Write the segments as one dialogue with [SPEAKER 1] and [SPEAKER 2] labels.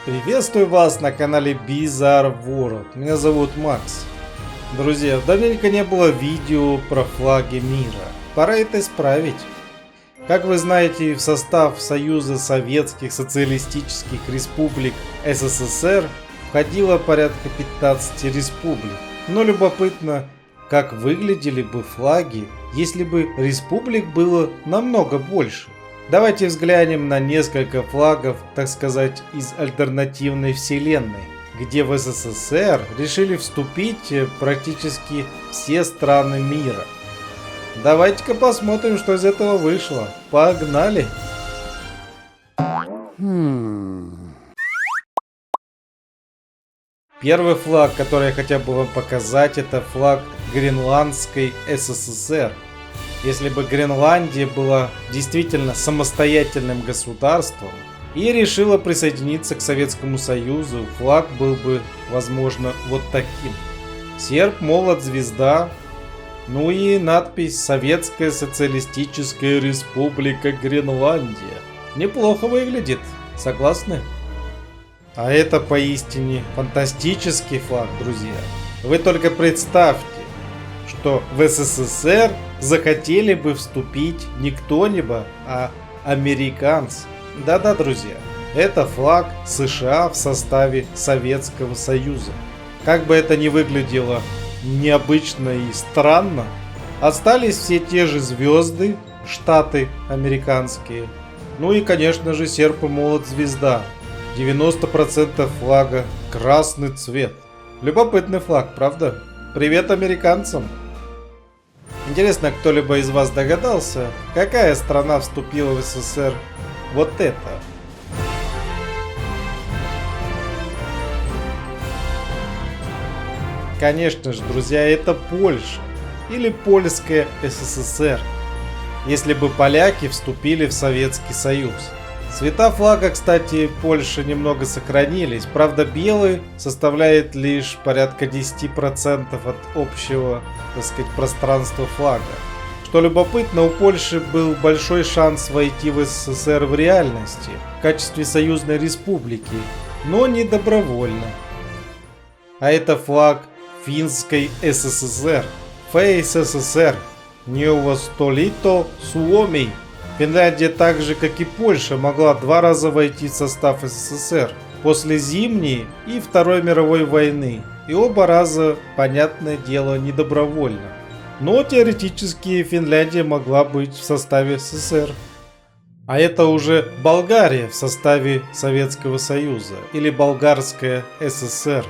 [SPEAKER 1] Приветствую вас на канале Bizarre World. Меня зовут Макс. Друзья, давненько не было видео про флаги мира. Пора это исправить. Как вы знаете, в состав Союза Советских Социалистических Республик СССР входило порядка 15 республик. Но любопытно, как выглядели бы флаги, если бы республик было намного больше. Давайте взглянем на несколько флагов, так сказать, из альтернативной вселенной, где в СССР решили вступить практически все страны мира. Давайте-ка посмотрим, что из этого вышло. Погнали! Первый флаг, который я хотел бы вам показать, это флаг Гренландской СССР. Если бы Гренландия была действительно самостоятельным государством и решила присоединиться к Советскому Союзу, флаг был бы, возможно, вот таким. Серп, молот, звезда, ну и надпись «Советская Социалистическая Республика Гренландия». Неплохо выглядит, согласны? А это поистине фантастический флаг, друзья. Вы только представьте, что в СССР захотели бы вступить не кто-нибудь, а американцы. Да-да, друзья, это флаг США в составе Советского Союза. Как бы это ни выглядело необычно и странно, остались все те же звезды, штаты американские. Ну и, конечно же, серп и молот, звезда. 90% флага красный цвет. Любопытный флаг, правда? Привет американцам! Интересно, кто-либо из вас догадался, какая страна вступила в СССР вот это? Конечно же, друзья, это Польша или Польская СССР, если бы поляки вступили в Советский Союз. Цвета флага, кстати, Польши немного сохранились, правда белый составляет лишь порядка 10% от общего, так сказать, пространства флага. Что любопытно, у Польши был большой шанс войти в СССР в реальности, в качестве союзной республики, но не добровольно. А это флаг Финской СССР, ФССР, Ново Столито Суомей. Финляндия, так же как и Польша, могла два раза войти в состав СССР после Зимней и Второй мировой войны, и оба раза, понятное дело, не добровольно. Но теоретически Финляндия могла быть в составе СССР. А это уже Болгария в составе Советского Союза или Болгарская ССР.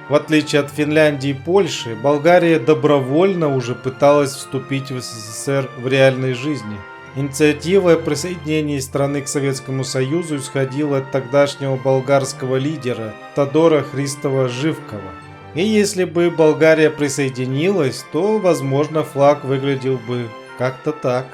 [SPEAKER 1] В отличие от Финляндии и Польши, Болгария добровольно уже пыталась вступить в СССР в реальной жизни. Инициатива о присоединении страны к Советскому Союзу исходила от тогдашнего болгарского лидера Тодора Христова-Живкова. И если бы Болгария присоединилась, то, возможно, флаг выглядел бы как-то так.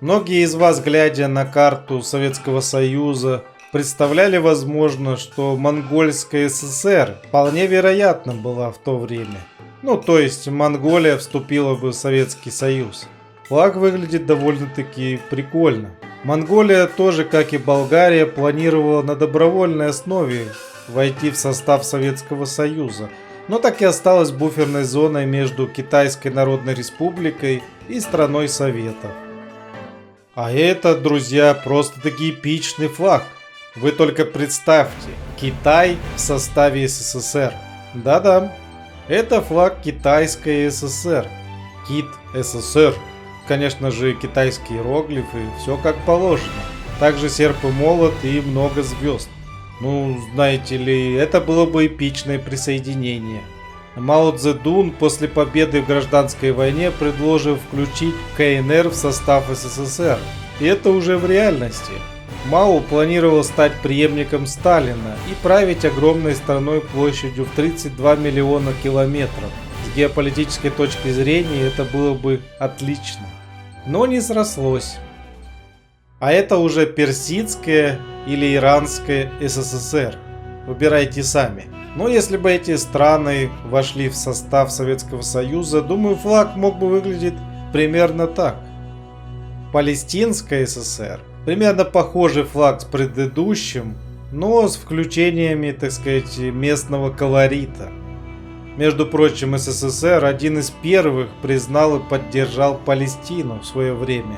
[SPEAKER 1] Многие из вас, глядя на карту Советского Союза, представляли, возможно, что Монгольская ССР вполне вероятно была в то время. Ну, то есть Монголия вступила бы в Советский Союз. Флаг выглядит довольно-таки прикольно. Монголия тоже, как и Болгария, планировала на добровольной основе войти в состав Советского Союза, но так и осталась буферной зоной между Китайской Народной Республикой и страной Советов. А это, друзья, просто-таки эпичный флаг. Вы только представьте, Китай в составе СССР. Да-да, это флаг Китайской ССР. Кит СССР. Конечно же, китайские иероглифы, все как положено. Также серп и молот и много звезд. Ну, знаете ли, это было бы эпичное присоединение. Мао Цзэдун после победы в гражданской войне предложил включить КНР в состав СССР. И это уже в реальности. Мао планировал стать преемником Сталина и править огромной страной площадью в 32 миллиона километров. С геополитической точки зрения это было бы отлично. Но не срослось. А это уже Персидская или Иранская СССР. Выбирайте сами. Но если бы эти страны вошли в состав Советского Союза, думаю, флаг мог бы выглядеть примерно так. Палестинская ССР. Примерно похожий флаг с предыдущим, но с включениями, так сказать, местного колорита. Между прочим, СССР один из первых признал и поддержал Палестину в свое время.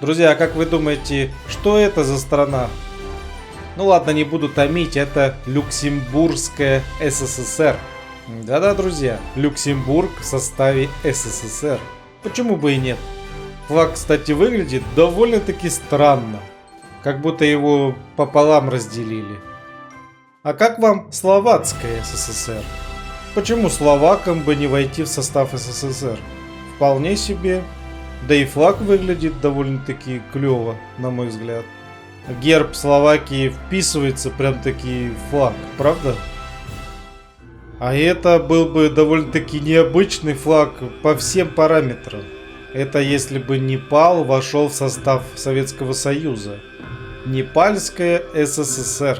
[SPEAKER 1] Друзья, а как вы думаете, что это за страна? Ну ладно, не буду томить, это Люксембургская СССР. Да-да, друзья, Люксембург в составе СССР. Почему бы и нет? Флаг, кстати, выглядит довольно-таки странно. Как будто его пополам разделили. А как вам Словацкая СССР? Почему словакам бы не войти в состав СССР? Вполне себе. Да и флаг выглядит довольно-таки клево, на мой взгляд. Герб Словакии вписывается прям-таки в флаг, правда? А это был бы довольно-таки необычный флаг по всем параметрам. Это если бы Непал вошел в состав Советского Союза. Непальская СССР.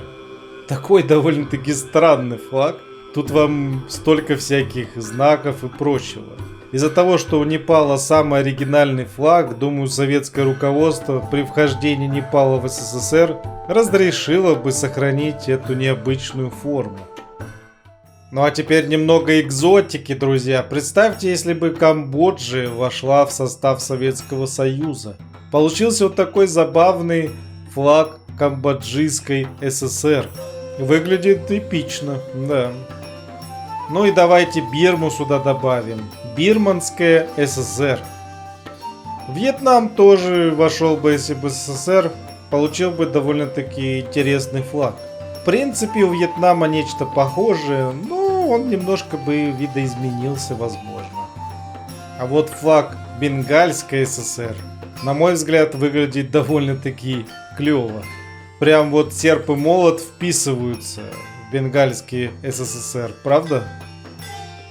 [SPEAKER 1] Такой довольно-таки странный флаг. Тут вам столько всяких знаков и прочего. Из-за того, что у Непала самый оригинальный флаг, думаю, советское руководство при вхождении Непала в СССР разрешило бы сохранить эту необычную форму. Ну а теперь немного экзотики, друзья. Представьте, если бы Камбоджа вошла в состав Советского Союза. Получился вот такой забавный флаг Камбоджийской ССР. Выглядит эпично, да. Ну и давайте Бирму сюда добавим. Бирманская ССР. Вьетнам тоже вошел бы, если бы СССР, получил бы довольно-таки интересный флаг. В принципе, у Вьетнама нечто похожее, но он немножко бы видоизменился, возможно. А вот флаг Бенгальской ССР, на мой взгляд, выглядит довольно-таки клево. Прям вот серп и молот вписываются в Бенгальский СССР, правда?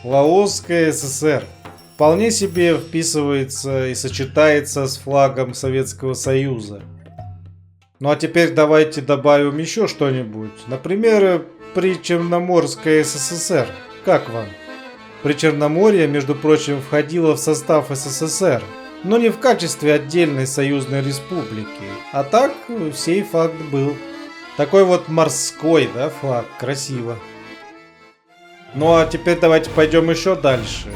[SPEAKER 1] Лаосская ССР вполне себе вписывается и сочетается с флагом Советского Союза. Ну а теперь давайте добавим еще что-нибудь. Например, Причерноморская СССР. Как вам? Причерноморье, между прочим, входило в состав СССР, но не в качестве отдельной союзной республики. А так, сей факт был. Такой вот морской, да, флаг. Красиво. Ну а теперь давайте пойдем еще дальше.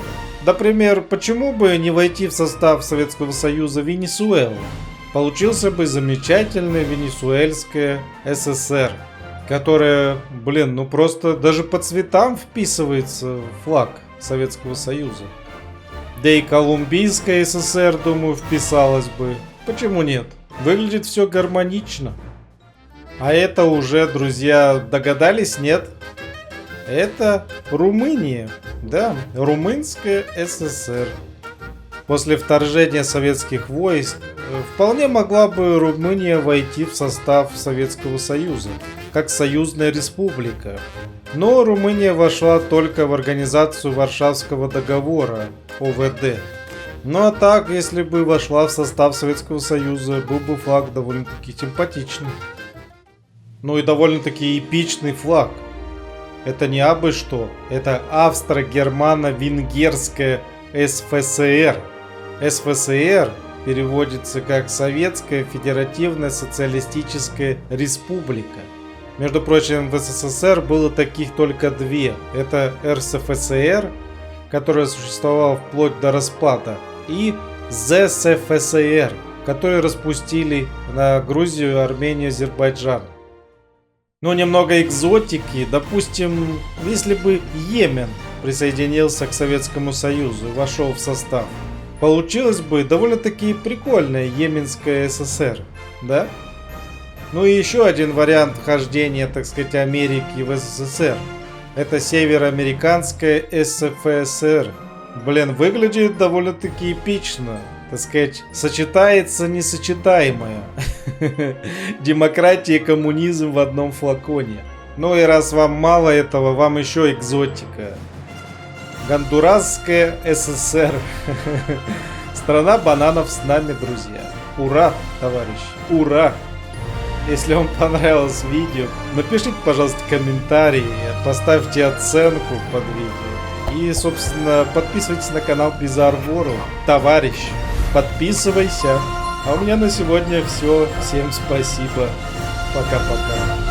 [SPEAKER 1] Например, почему бы не войти в состав Советского Союза Венесуэлы? Получился бы замечательный Венесуэльская ССР, которая, блин, ну просто даже по цветам вписывается в флаг Советского Союза. Да и Колумбийская ССР, думаю, вписалась бы. Почему нет? Выглядит все гармонично. А это уже, друзья, догадались, нет? Это Румыния, да, Румынская ССР. После вторжения советских войск вполне могла бы Румыния войти в состав Советского Союза, как союзная республика. Но Румыния вошла только в организацию Варшавского договора, ОВД. Ну а так, если бы вошла в состав Советского Союза, был бы флаг довольно-таки симпатичный. Ну и довольно-таки эпичный флаг. Это не абы что, это Австро-Германо-Венгерская СФСР. СФСР переводится как Советская Федеративная Социалистическая Республика. Между прочим, в СССР было таких только две. Это РСФСР, которая существовала вплоть до распада, и ЗСФСР, который распустили на Грузию, Армению, Азербайджан. Ну, немного экзотики. Допустим, если бы Йемен присоединился к Советскому Союзу и вошел в состав, получилось бы довольно-таки прикольная Йеменская ССР, да? Ну и еще один вариант вхождения, так сказать, Америки в СССР. Это Североамериканская СФСР. Блин, выглядит довольно-таки эпично. Так сказать, сочетается несочетаемое. Демократия и коммунизм в одном флаконе. Ну и раз вам мало этого, вам еще экзотика. Гондурасская ССР. Страна бананов с нами, друзья. Ура, товарищи, ура! Если вам понравилось видео, напишите, пожалуйста, комментарий, поставьте оценку под видео. И, собственно, подписывайтесь на канал Bizarre World. Товарищ, подписывайся. А у меня на сегодня все. Всем спасибо. Пока-пока.